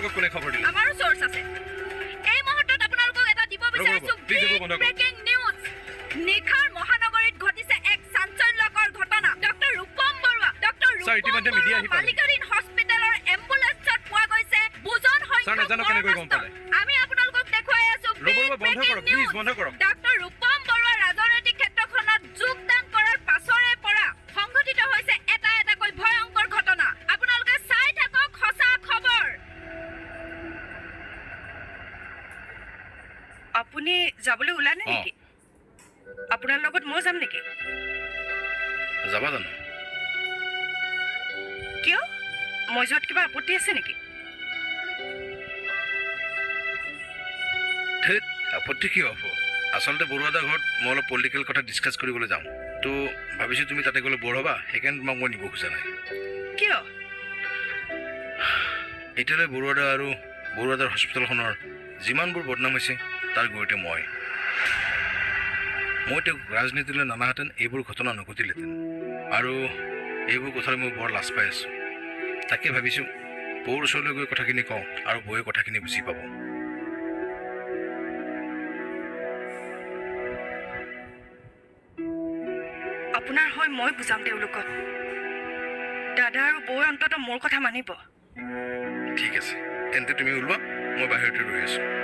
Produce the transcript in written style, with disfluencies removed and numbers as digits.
আপোনালোকক কোনে খবৰ দিলে আমাৰো সোৰ্স আছে এই মুহূৰ্তত আপোনালোকক এটা দিব বিচাৰিছো ব্ৰেকিং নিউজ নিখাৰ মহানগৰীত ঘটিছে এক চাঞ্চল্যকৰ ঘটনা ডক্টৰ ৰূপম বৰুৱা ডক্টৰ ৰূপম বৰুৱা মালিকাধীন হস্পিটেলৰ এম্বুলেন্সত পোৱা গৈছে বুজন সংখ্যক আমি আপোনালোকক দেখুৱাই আছো বন্ধ কৰক প্লিজ বন্ধ কৰক ডক্টৰ ৰূপম বৰুৱা ৰাজনৈতিক ক্ষেত্ৰখনত যোগদান কৰাৰ পাছৰে পৰা সংঘটিত হৈছে এটা এটাকৈ ভয়ংকৰ ঘটনা আপোনালোকে চাই থাকক সঁচা খবৰ আপুনি যাবলৈ ওলানে নেকি আপোনাৰ লগত মই যাম নেকি যাবা জানো কিয় মই যোৱাত কিবা আপত্তি আছে নেকি ধেত আপত্তি কি হ'ব আচলতে বৰুৱাদাৰ ঘৰত মই অলপ পলিটিকেল কথা ডিছকাছ কৰিবলৈ যাম তো ভাবিছোঁ তুমি তাতে গ'লে বৰ হ'বা সেইকাৰণে তোমাক মই নিব খোজা নাই কিয় এতিয়ালৈ বৰুৱাদা আৰু বৰুৱাদাৰ হস্পিটেলখনৰ যিমানবোৰ বদনাম হৈছে তাৰ গুৰিতে মই তেওঁক ৰাজনীতিলৈ নানাহেঁতেন এইবোৰ ঘটনা নঘটিলেহেঁতেন আৰু এইবোৰ কথালৈ মই বৰ লাজ পাই আছোঁ তাকে ভাবিছোঁ বৌৰ ওচৰলৈ গৈ কথাখিনি কওঁ আৰু বৌয়ে কথাখিনি বুজি পাব আপোনাৰ হৈ মই বুজাম তেওঁলোকক দাদা আৰু বৌ অন্তত মোৰ কথা মানিব ঠিক আছে তেন্তে তুমি ওলোৱা মই বাহিৰতে ৰৈ আছোঁ